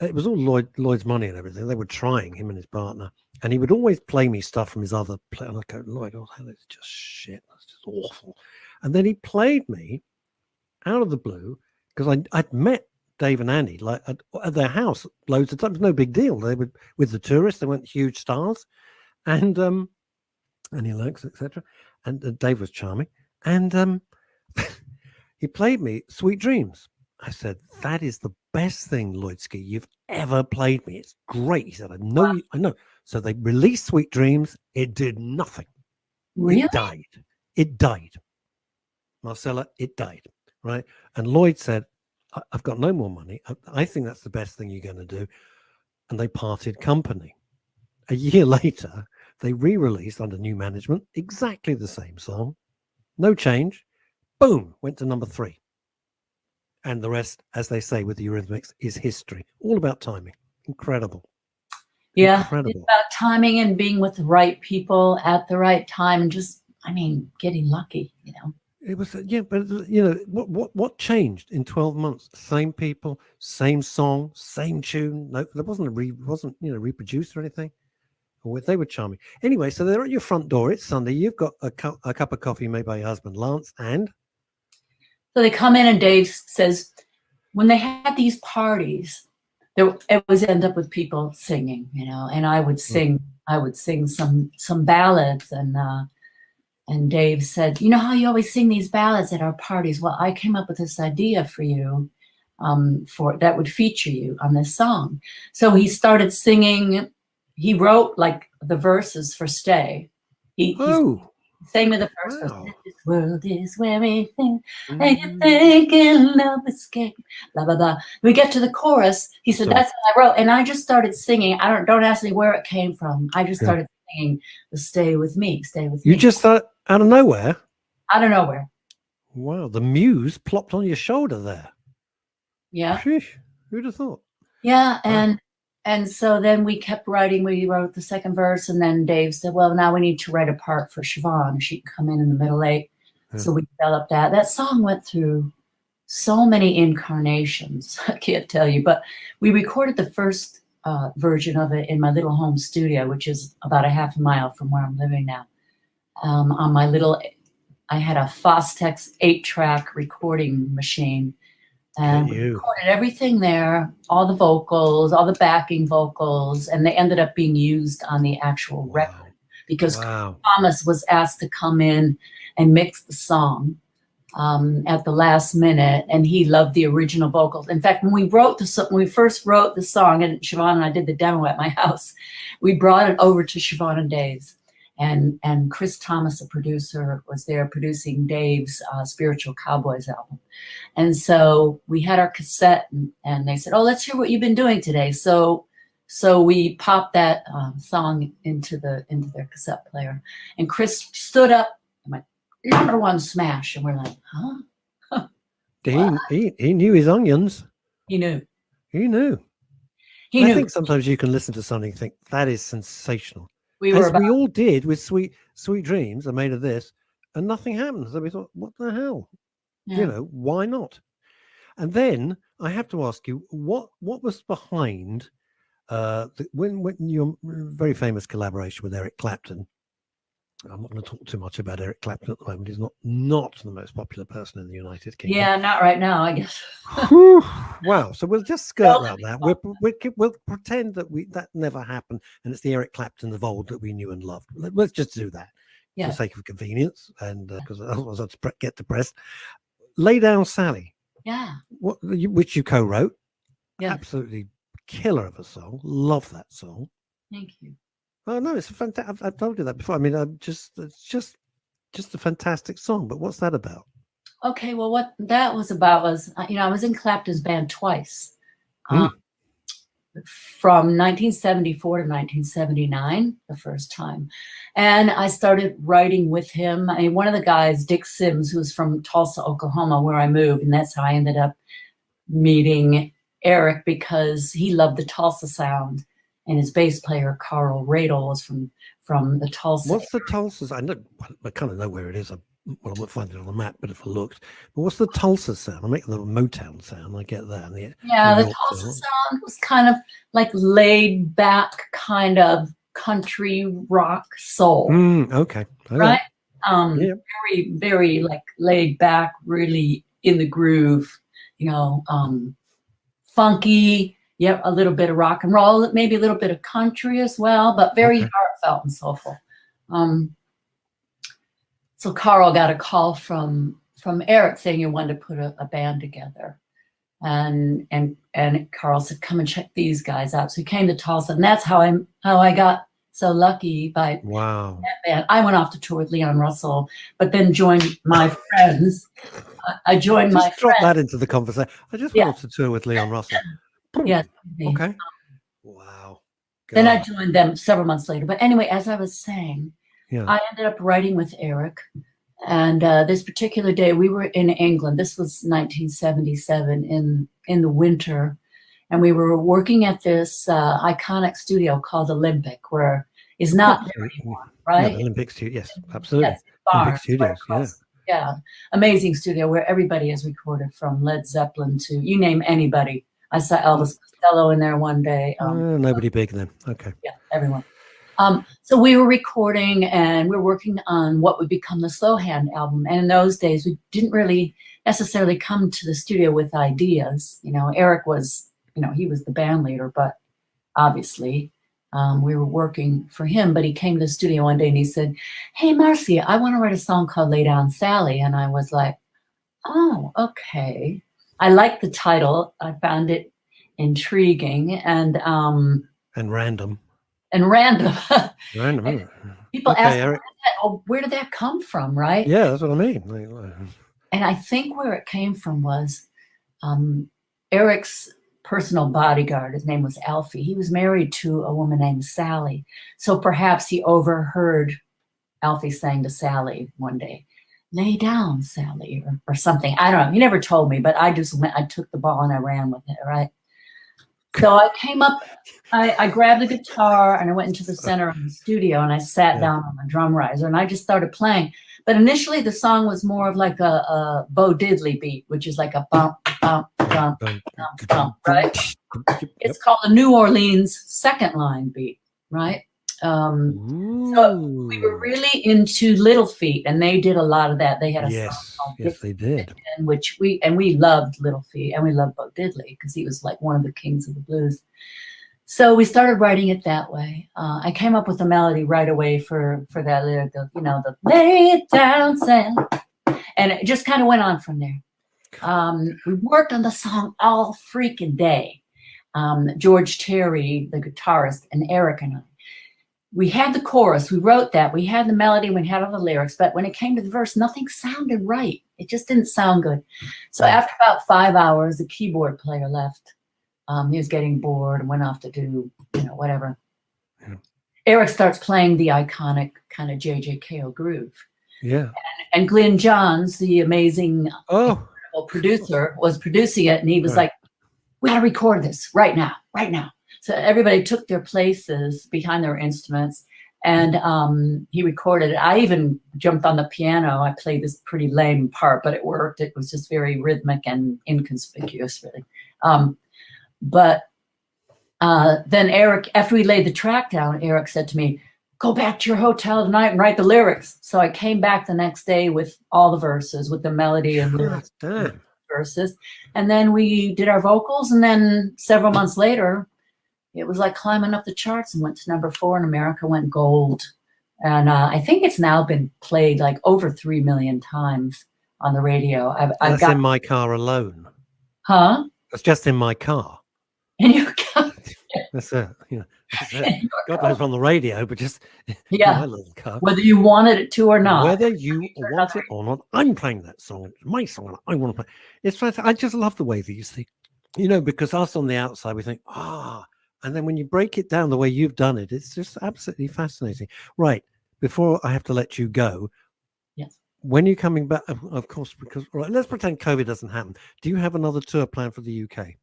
it was all Lloyd's money and everything. They were trying, him and his partner. And he would always play me stuff from his other play. And I'd go, Lloyd, that's just shit. That's just awful. And then he played me out of the blue, because I'd met Dave and Annie like at their house loads of times. No big deal. They would, with The Tourists, they weren't huge stars. And Annie Lennox, etc. And Dave was charming. And he played me Sweet Dreams. I said, that is the best thing, Lloydski, you've ever played me. It's great. He said, I know. So they released Sweet Dreams. It did nothing. Really? It died. Marcella, it died. Right. And Lloyd said, I've got no more money. I think that's the best thing you're going to do. And they parted company. A year later, they re-released under new management exactly the same song. No change. Boom, went to number 3. And the rest, as they say with the Eurythmics, is history. All about timing. Incredible. Yeah, Incredible. it's about timing and being with the right people at the right time, and just, I mean, getting lucky, you know. It was, yeah, but you know, what changed in 12 months? Same people, same song, same tune. No, there wasn't reproduced or anything. They were charming. Anyway, so they're at your front door. It's Sunday. You've got a cup of coffee made by your husband, Lance, and So they come in, and Dave says, when they had these parties, it was end up with people singing, you know, and I would sing some ballads, and Dave said, you know how you always sing these ballads at our parties? Well, I came up with this idea for you, for that would feature you on this song. So he started singing. He wrote like the verses for Stay. He sang me the first verse. This world is where we think, and you think in love escape. Blah blah blah. We get to the chorus. He said, "That's what I wrote," and I just started singing. Don't ask me where it came from. I just started singing the "Stay with Me, Stay with Me." You just thought out of nowhere. Out of nowhere. Wow, the muse plopped on your shoulder there. Yeah. Sheesh, who'd have thought? Yeah, and so then we kept writing. We wrote the second verse, and then Dave said, well, now we need to write a part for Siobhan. She can come in the middle 8. So we developed that. That song went through so many incarnations. I can't tell you, but we recorded the first version of it in my little home studio, which is about a half a mile from where I'm living now. On my little, I had a Fostex 8-track recording machine. And we recorded everything there, all the vocals, all the backing vocals, and they ended up being used on the actual record because Thomas was asked to come in and mix the song at the last minute, and he loved the original vocals. In fact, when we first wrote the song, and Siobhan and I did the demo at my house, we brought it over to Siobhan and Dave's. And Chris Thomas, a producer, was there producing Dave's Spiritual Cowboys album. And so we had our cassette, and they said, oh, let's hear what you've been doing today. So we popped that song into their cassette player. And Chris stood up and went, #1 smash. And we're like, huh? He knew his onions. He knew. I think sometimes you can listen to something and think, that is sensational. We all did with Sweet Dreams, I made of this, and nothing happened. So we thought, what the hell? Yeah. You know, why not? And then I have to ask you, what was behind when your very famous collaboration with Eric Clapton? I'm not going to talk too much about Eric Clapton at the moment. He's not the most popular person in the United Kingdom. Yeah, not right now, I guess. Wow. So we'll just skirt around that. We'll pretend that that never happened, and it's the Eric Clapton of old that we knew and loved. Let's just do that for the sake of convenience, and because otherwise I'd get depressed. Lay Down Sally. Yeah. Which you co-wrote. Yeah. Absolutely killer of a song. Love that song. Thank you. Oh no, it's a fantastic. I've told you that before. I mean, it's just a fantastic song. But what's that about? Okay, well, what that was about was, I was in Clapton's band twice, from 1974 to 1979, the first time, and I started writing with him. I mean, one of the guys, Dick Sims, who's from Tulsa, Oklahoma, where I moved, and that's how I ended up meeting Eric, because he loved the Tulsa sound. And his bass player, Carl Radel, was from the Tulsa. What's the Tulsa? I kind of know where it is. I won't find it on the map, but if I looked. But what's the Tulsa sound? I make the Motown sound. I get that. The Tulsa sound was kind of like laid back, kind of country rock soul. Okay. Right? Very, very like laid back, really in the groove, funky. Yeah, a little bit of rock and roll, maybe a little bit of country as well, but very heartfelt and soulful. So Carl got a call from Eric saying he wanted to put a band together, and Carl said, "Come and check these guys out." So he came to Tulsa, and that's how I got so lucky by wow. that band. I went off to tour with Leon Russell, but then joined my friends. I joined my Just drop friends. that into the conversation. I just Yeah. went off to tour with Leon Russell. Yes. Okay. Wow. Then I God. joined them several months later. But anyway, as I was saying, Yeah. I ended up writing with Eric. And this particular day, we were in England. This was 1977 in the winter. And we were working at this iconic studio called Olympic, where is not there anymore, right? Yeah, the Olympic Studio. Yes, absolutely. Yes, Barnes, Olympic Studios, right yeah. Amazing studio where everybody is recorded, from Led Zeppelin to you name anybody. I saw Elvis Costello in there one day. Nobody big then. Okay. Yeah, everyone. So we were recording and we were working on what would become the Slow Hand album. And in those days, we didn't really necessarily come to the studio with ideas. You know, Eric was, you know, he was the band leader, but obviously we were working for him. But he came to the studio one day and he said, "Hey, Marcia, I want to write a song called Lay Down Sally." And I was like, "Oh, okay." I liked the title. I found it intriguing and random. And random. Random. And people okay, ask, Eric. where did that come from, right? Yeah, that's what I mean. And I think where it came from was Eric's personal bodyguard. His name was Alfie. He was married to a woman named Sally. So perhaps he overheard Alfie saying to Sally one day, "Lay down, Sally," or something. I don't know. He never told me, but I just went, I took the ball and I ran with it, right? So I came up, I grabbed the guitar and I went into the center of the studio and I sat down on the drum riser and I just started playing. But initially the song was more of like a Bo Diddley beat, which is like a bump, bump, bump, bump, bump, right? It's called the New Orleans second line beat, right? So we were really into Little Feat, and they did a lot of that. They had a song called Yes, they did. in which we loved Little Feat, and we loved Bo Diddley because he was like one of the kings of the blues. So we started writing it that way. I came up with a melody right away for that lyric, the "Lay it down, Sam," and it just kind of went on from there. We worked on the song all freaking day. George Terry, the guitarist, and Eric and I. We had the chorus, we wrote that, we had the melody, we had all the lyrics, but when it came to the verse, nothing sounded right. It just didn't sound good. So after about 5 hours, the keyboard player left. He was getting bored and went off to do, whatever. Yeah. Eric starts playing the iconic kind of JJKO groove. Yeah. And Glyn Johns, the amazing incredible producer, was producing it, and he was like, "We got to record this right now, right now." So everybody took their places behind their instruments, and he recorded it. I even jumped on the piano. I played this pretty lame part, but it worked. It was just very rhythmic and inconspicuous, really. But then Eric, after we laid the track down, Eric said to me, "Go back to your hotel tonight and write the lyrics." So I came back the next day with all the verses, with the melody and lyrics, verses. And then we did our vocals, and then several months later, it was like climbing up the charts and went to number 4 in America, went gold. And I think it's now been played like over 3 million times on the radio. That's in my car alone. Huh? That's just in my car. In your car? That's it. That's it. God knows on the radio, but just in my little car. Whether you wanted it to or not. Whether you want it or not, I'm playing that song. It's my song. I want to play. It's fantastic. I just love the way that you see, because us on the outside, we think, and then when you break it down the way you've done it, it's just absolutely fascinating. Right. Before I have to let you go. Yes. When you're coming back, of course, because let's pretend COVID doesn't happen. Do you have another tour planned for the UK?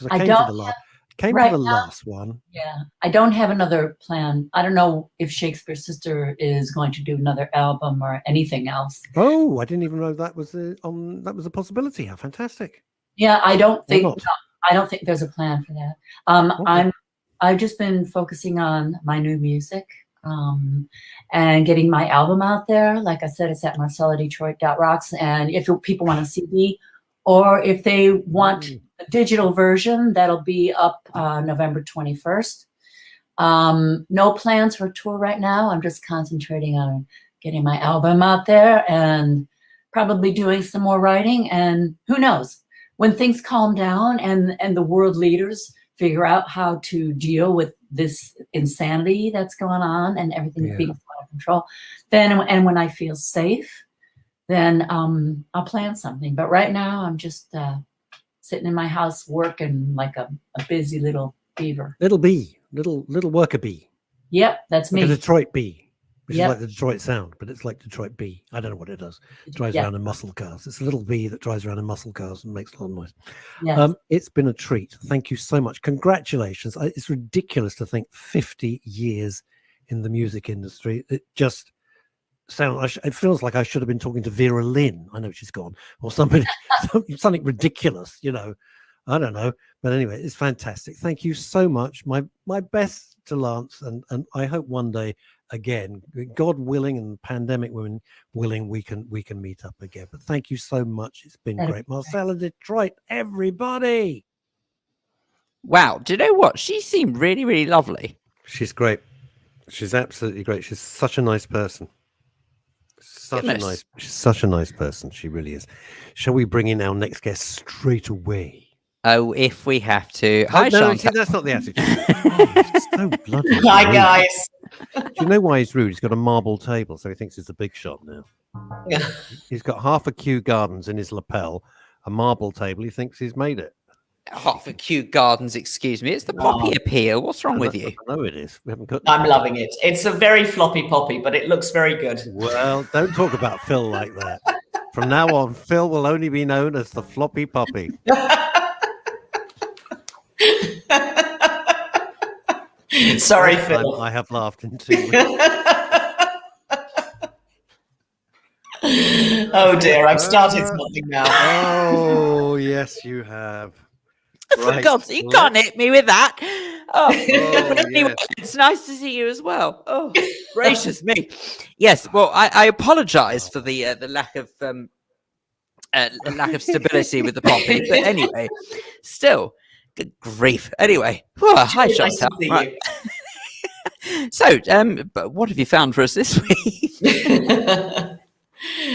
I don't. Came to the last one. Yeah, I don't have another plan. I don't know if Shakespeare's Sister is going to do another album or anything else. Oh, I didn't even know that was a possibility. How fantastic! Yeah, I don't think there's a plan for that. I've just been focusing on my new music and getting my album out there. Like I said, it's at marcelladetroit.rocks, and if people want a CD or if they want a digital version, that'll be up November 21st. No plans for a tour right now. I'm just concentrating on getting my album out there and probably doing some more writing. And who knows, when things calm down and the world leaders figure out how to deal with this insanity that's going on and everything's being out of control. Then, and when I feel safe, then I'll plan something. But right now, I'm just sitting in my house working like a busy little beaver. Little bee, little worker bee. Yep, that's me. Like a Detroit bee, which is like the Detroit sound, but it's like Detroit bee. I don't know what it does. It drives around in muscle cars. It's a little bee that drives around in muscle cars and makes a lot of noise. Yes. It's been a treat. Thank you so much. Congratulations. It's ridiculous to think 50 years in the music industry. It just sounds, it feels like I should have been talking to Vera Lynn. I know she's gone, or somebody, something ridiculous, you know. I don't know. But anyway, it's fantastic. Thank you so much. My best to Lance, and I hope one day again, God willing and pandemic willing, we can meet up again. But thank you so much. It's been great. Marcella Detroit, everybody. Wow. Do you know what? She seemed really, really lovely. She's great. She's absolutely great. She's such a nice person. She's such a nice person. She really is. Shall we bring in our next guest straight away? Oh, if we have to. Hi, no, see, that's not the attitude. He's so bloody Hi, rude. guys. Do you know why he's rude? He's got a marble table, so he thinks he's a big shot now. He's got half a Kew Gardens in his lapel, a marble table. He thinks he's made it. Half a Kew Gardens, excuse me. It's the poppy appeal. What's wrong with you? I know it is. We haven't got. I'm loving it. It's a very floppy poppy, but it looks very good. Well, don't talk about Phil like that. From now on, Phil will only be known as the floppy poppy. Sorry, Phil. I have laughed in 2 weeks. Oh dear, I've started something now. Oh, yes, you have. For God's sake, you can't hit me with that. Oh, anyway, yes. it's nice to see you as well. Oh, gracious me. Yes, well, I apologise for the lack of stability with the poppy, but anyway, still, good grief. Anyway, hi, Nice to Chantal. see Right. So, but what have you found for us this week?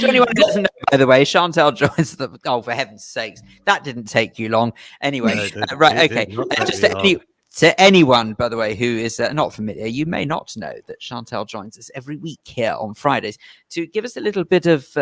To anyone who doesn't know, by the way, Chantal joins the. Oh, for heaven's sakes, that didn't take you long. Anyway, right? Okay, just to anyone, by the way, who is not familiar, you may not know that Chantal joins us every week here on Fridays to give us a little bit of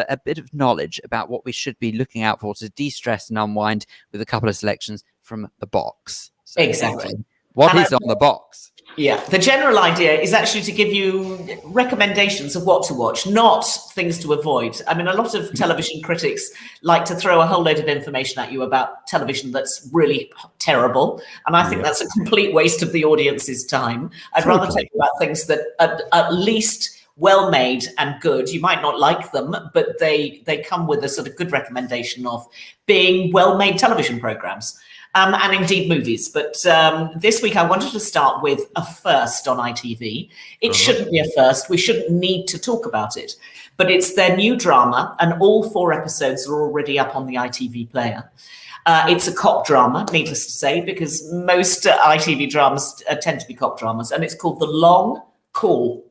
knowledge about what we should be looking out for to de-stress and unwind with a couple of selections from the box. So, Exactly. Anyway, what is on the box? Yeah, the general idea is actually to give you recommendations of what to watch, not things to avoid. I mean, a lot of television critics like to throw a whole load of information at you about television that's really terrible. And I think that's a complete waste of the audience's time. I'd rather talk about things that are at least well made and good. You might not like them, but they come with a sort of good recommendation of being well made television programs. And indeed movies. But this week I wanted to start with a first on ITV. It shouldn't be a first. We shouldn't need to talk about it. But it's their new drama, and all 4 episodes are already up on the ITV player. It's a cop drama, needless to say, because most ITV dramas tend to be cop dramas. And it's called The Long Call.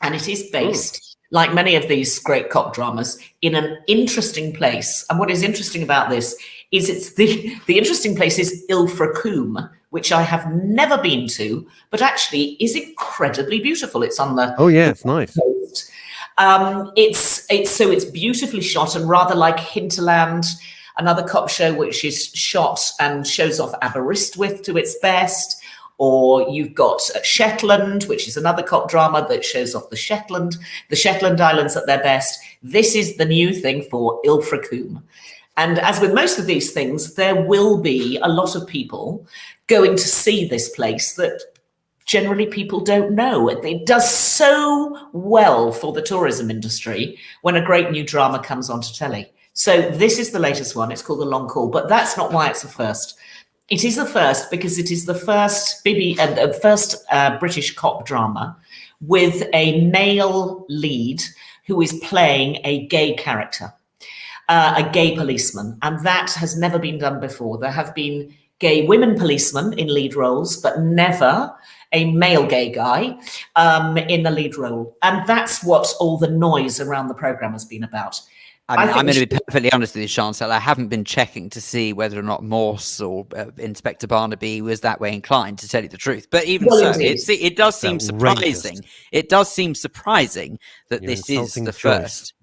And it is based, like many of these great cop dramas, in an interesting place. And what is interesting about this is it's the interesting place is Ilfracombe, which I have never been to, but actually is incredibly beautiful. It's on the It's nice. coast. It's beautifully shot, and rather like Hinterland, another cop show which is shot and shows off Aberystwyth to its best. Or you've got Shetland, which is another cop drama that shows off the Shetland Islands at their best. This is the new thing for Ilfracombe. And as with most of these things, there will be a lot of people going to see this place that generally people don't know. It does so well for the tourism industry when a great new drama comes onto telly. So this is the latest one. It's called The Long Call, but that's not why it's the first. It is the first because it is the first British cop drama with a male lead who is playing a gay character. A gay policeman, and that has never been done before. There have been gay women policemen in lead roles, but never a male gay guy in the lead role. And that's what all the noise around the programme has been about. I mean, I'm going to be perfectly honest with you, Chantal. I haven't been checking to see whether or not Morse or Inspector Barnaby was that way inclined, to tell you the truth. But even it does seem surprising. It does seem surprising that this is the first.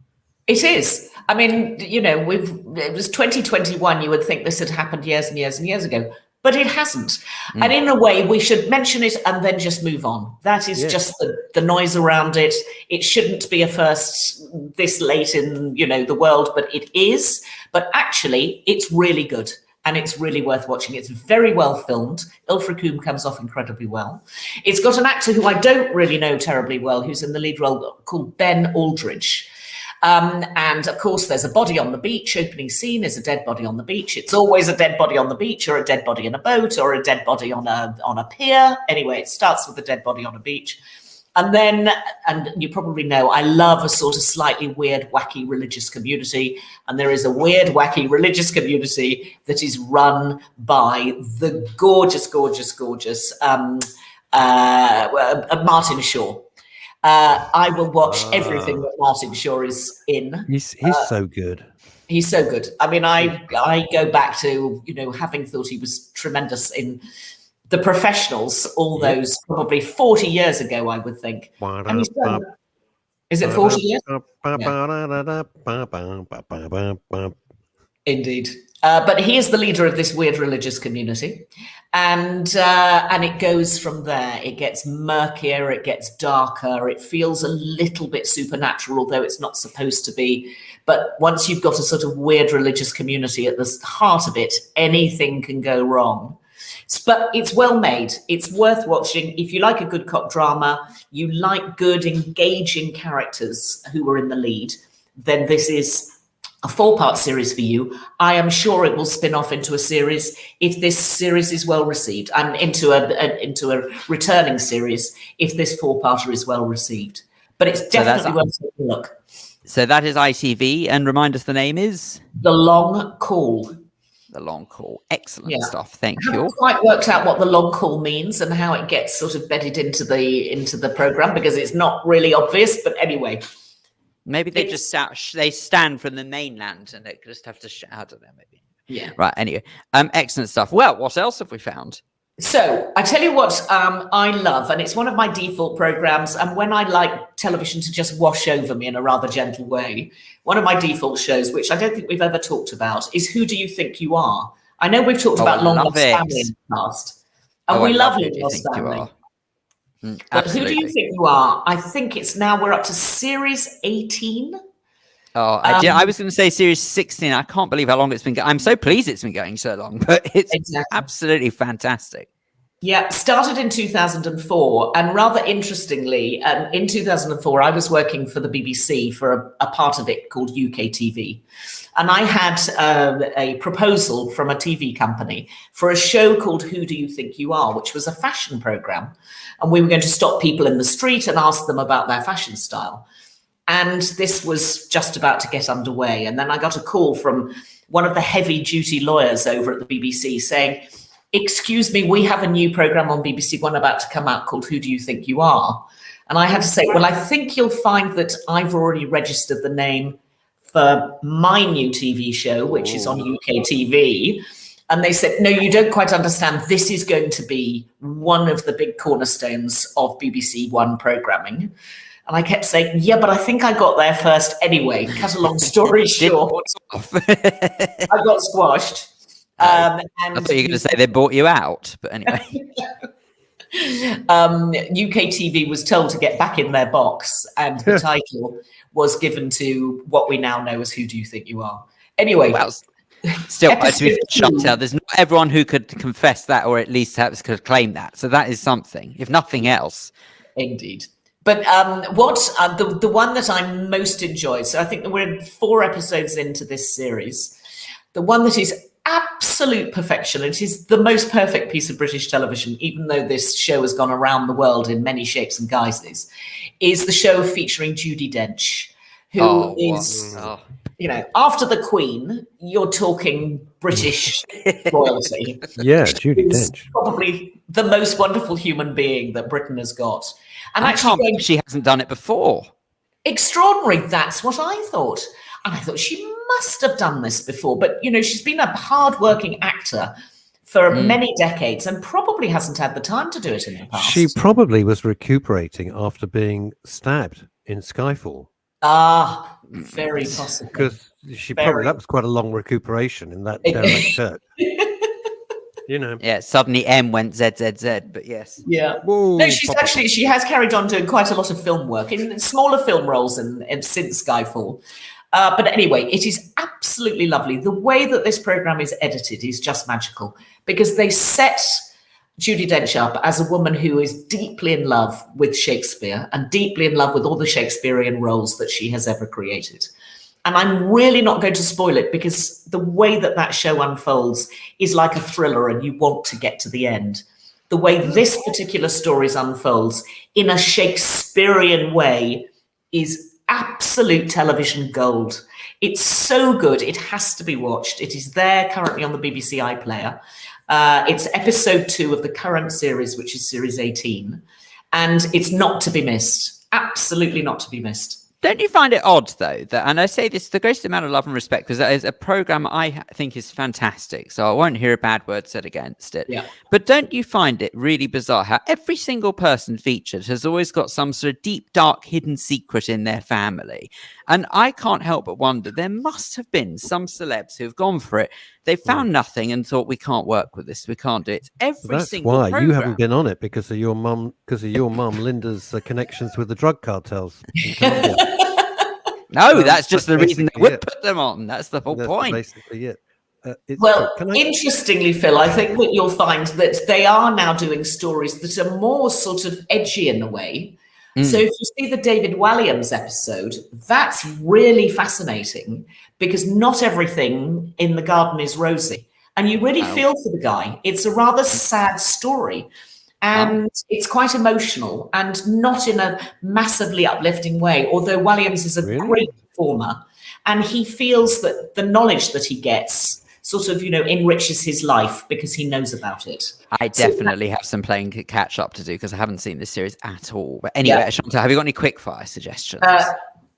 It is. I mean, it was 2021. You would think this had happened years and years and years ago, but it hasn't. And in a way, we should mention it and then just move on. That is just the noise around it. It shouldn't be a first this late in, the world, but it is. But actually, it's really good. And it's really worth watching. It's very well filmed. Ilfracombe comes off incredibly well. It's got an actor who I don't really know terribly well, who's in the lead role, called Ben Aldridge. And of course, there's a body on the beach. Opening scene is a dead body on the beach. It's always a dead body on the beach, or a dead body in a boat, or a dead body on a pier. Anyway, it starts with a dead body on a beach. And then, and you probably know, I love a sort of slightly weird, wacky religious community. And there is a weird, wacky religious community that is run by the gorgeous Martin Shaw. I will watch everything that Martin Shaw is in. He's so good. He's so good. I mean, I go back to, having thought he was tremendous in The Professionals, all those probably 40 years ago, I would think. And he's done, is it 40 years? Yeah. Indeed. But he is the leader of this weird religious community. And it goes from there. It gets murkier, it gets darker, it feels a little bit supernatural, although it's not supposed to be. But once you've got a sort of weird religious community at the heart of it, anything can go wrong. But it's well made. It's worth watching. If you like a good cop drama, you like good, engaging characters who are in the lead, then this is a 4-part series for you. I am sure it will spin off into a series if this series is well received. And into a returning series if this 4-parter is well received. But it's definitely worth taking a look. So that is ITV, and remind us the name is The Long Call. The Long Call. Excellent stuff. Thank you. I haven't quite worked out what the long call means and how it gets sort of bedded into the program, because it's not really obvious. But anyway. Maybe they they stand from the mainland and they just have to shout. I don't know, maybe. Yeah. Right. Anyway, excellent stuff. Well, what else have we found? So I tell you what, I love, and it's one of my default programs. And when I like television to just wash over me in a rather gentle way, one of my default shows, which I don't think we've ever talked about, is Who Do You Think You Are? I know we've talked about Long Lost Family in the past, and we love Long Lost Family. But Who Do You Think You Are? I think we're up to series 18. Oh, I was going to say series 16. I can't believe how long it's been going. I'm so pleased it's been going so long, but it's absolutely fantastic. Yeah, started in 2004. And rather interestingly, in 2004, I was working for the BBC for a part of it called UK TV. And I had a proposal from a TV company for a show called Who Do You Think You Are, which was a fashion program. And we were going to stop people in the street and ask them about their fashion style. And this was just about to get underway. And then I got a call from one of the heavy duty lawyers over at the BBC saying, "Excuse me, we have a new program on BBC One about to come out called Who Do You Think You Are?" And I had to say, well, I think you'll find that I've already registered the name for my new TV show, which is on UK TV. And they said, no, you don't quite understand. This is going to be one of the big cornerstones of BBC One programming. And I kept saying, yeah, but I think I got there first anyway. Cut a long story short, I got squashed. And I thought you were going to say they bought you out, but anyway. UK TV was told to get back in their box, and the title was given to what we now know as Who Do You Think You Are? Anyway. Well, still, to be Chantal, there's not everyone who could confess that, or at least could claim that. So that is something, if nothing else. Indeed. But the one that I most enjoyed, so I think that we're 4 episodes into this series, the one that is absolute perfection, it is the most perfect piece of British television, even though this show has gone around the world in many shapes and guises, is the show featuring Judi Dench, who is, after the Queen, you're talking British royalty. Yeah, Judi Dench. Probably the most wonderful human being that Britain has got. And I can't believe she hasn't done it before. Extraordinary. That's what I thought. And I thought, she must have done this before. But, you know, she's been a hard-working actor for many decades and probably hasn't had the time to do it in the past. She probably was recuperating after being stabbed in Skyfall. Ah, very possible. Because that was quite a long recuperation in that derelict church. You know. Yeah, suddenly M went ZZZ, but yes. Yeah. Whoa, no, she has carried on doing quite a lot of film work in smaller film roles and since Skyfall. But anyway, it is absolutely lovely. The way that this program is edited is just magical, because they set Judi Dench up as a woman who is deeply in love with Shakespeare and deeply in love with all the Shakespearean roles that she has ever created. And I'm really not going to spoil it, because the way that show unfolds is like a thriller and you want to get to the end. The way this particular story unfolds in a Shakespearean way is absolute television gold. It's so good. It has to be watched. It is there currently on the BBC iPlayer. It's episode 2 of the current series, which is series 18. And it's not to be missed. Absolutely not to be missed. Don't you find it odd, though, that, and I say this the greatest amount of love and respect, because that is a program I think is fantastic, so I won't hear a bad word said against it. Yeah. But don't you find it really bizarre how every single person featured has always got some sort of deep, dark, hidden secret in their family? And I can't help but wonder, there must have been some celebs who've gone for it. They found nothing and thought, we can't work with this, we can't do it. That's why program. You haven't been on it, because of your mum, Linda's connections with the drug cartels. No, that's just the reason they would put them on. That's the whole point. Basically it. Interestingly, Phil, I think that you'll find that they are now doing stories that are more sort of edgy in a way. So if you see the David Walliams episode, that's really fascinating, because not everything in the garden is rosy. And you really feel for the guy. It's a rather sad story. And it's quite emotional and not in a massively uplifting way, although Walliams is a great performer. And he feels that the knowledge that he gets sort of, enriches his life because he knows about it. I definitely have some playing catch up to do, because I haven't seen this series at all. But anyway, Chantal, have you got any quickfire suggestions?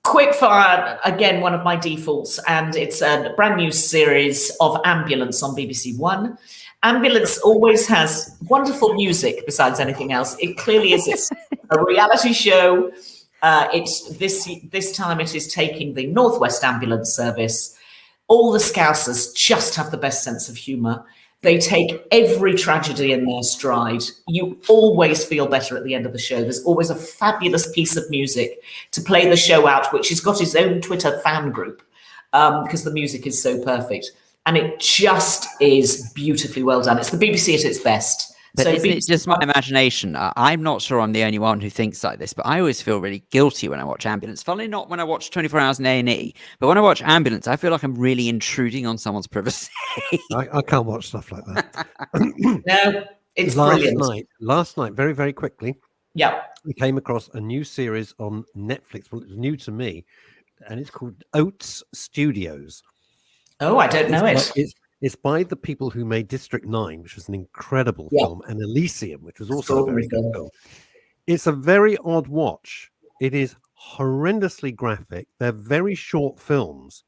Quickfire, again, one of my defaults, and it's a brand new series of Ambulance on BBC One. Ambulance always has wonderful music besides anything else. It clearly is. It's a reality show. This time it is taking the Northwest Ambulance Service. All the Scousers just have the best sense of humour. They take every tragedy in their stride. You always feel better at the end of the show. There's always a fabulous piece of music to play the show out, which has got its own Twitter fan group, because the music is so perfect. And it just is beautifully well done. It's the BBC at its best. But isn't it just my imagination? I'm not sure I'm the only one who thinks like this, but I always feel really guilty when I watch Ambulance. Funnily not when I watch 24 Hours in A&E, but when I watch Ambulance, I feel like I'm really intruding on someone's privacy. I can't watch stuff like that. No, it's brilliant. Last night, very, very quickly, we came across a new series on Netflix. Well, it was new to me, and it's called Oats Studios. Oh, I don't know it. It's by the people who made District 9, which was an incredible film, and Elysium, which was also a very good film. It's a very odd watch. It is horrendously graphic. They're very short films,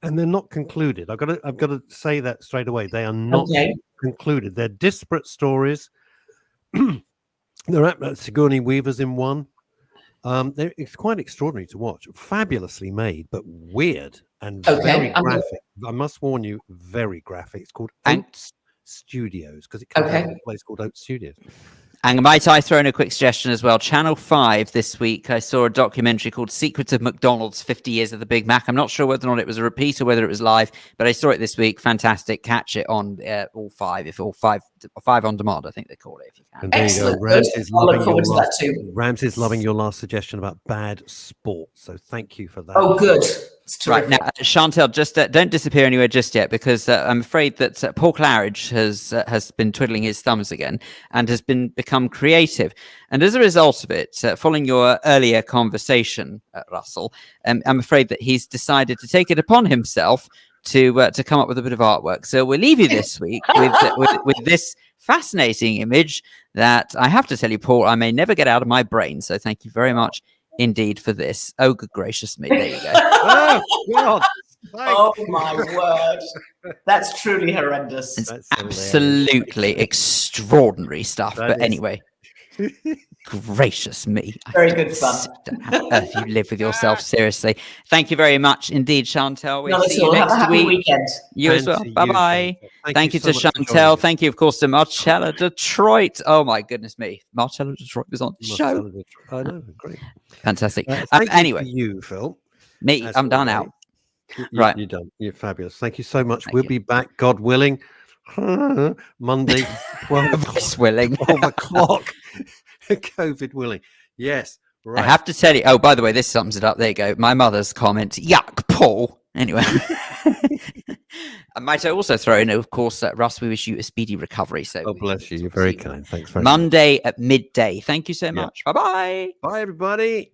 and they're not concluded. I've got to say that straight away. They are not concluded. They're disparate stories. They're at Sigourney Weaver's in one. It's quite extraordinary to watch. Fabulously made, but weird and very graphic. I must warn you, very graphic. It's called Oats Studios, because it comes out of a place called Oats Studios. And might I throw in a quick suggestion as well? Channel 5 this week, I saw a documentary called Secrets of McDonald's, 50 Years of the Big Mac. I'm not sure whether or not it was a repeat or whether it was live, but I saw it this week. Fantastic. Catch it on all five on demand, I think they call it. If you can. And there you go. Ramsey's loving your last suggestion about bad sport. So thank you for that. Oh, good. Right now, Chantal, just don't disappear anywhere just yet, because I'm afraid that Paul Claridge has been twiddling his thumbs again and has become creative. And as a result of it, following your earlier conversation, Russell, I'm afraid that he's decided to take it upon himself to come up with a bit of artwork. So we'll leave you this week with this fascinating image that I have to tell you, Paul, I may never get out of my brain. So thank you very much indeed for this. Oh, good gracious me. There you go. Oh, God. Oh my word. That's truly horrendous. It's That's absolutely extraordinary stuff. That But is. anyway, gracious me. Very good fun. How on earth you live with yourself, seriously. Thank you very much indeed, Chantel. We'll Not see at you all. Have a next happy week. weekend. You as And well. to you, Bye-bye. Chantel. Thank you so to much for joining Chantel. us. Thank you, of course, to Marcella Detroit. Oh, my goodness me. Marcella Detroit was on the show. Marcella Detroit. I know, great. Fantastic. Thank Anyway, you, to you, Phil. me, as I'm done always. out. Right. You're done. You're fabulous. Thank you so much. Thank We'll you. be back, God willing, Monday, 12 Voice willing. 12 o'clock. COVID willing. Yes. Right. I have to tell you. Oh, by the way, this sums it up. There you go. My mother's comment. Yuck, Paul. Anyway. I might also throw in, of course, Russ, we wish you a speedy recovery. So, Oh, bless you. You're very kind. Thanks very much. Monday at midday. Thank you so much. Bye-bye. Bye, everybody.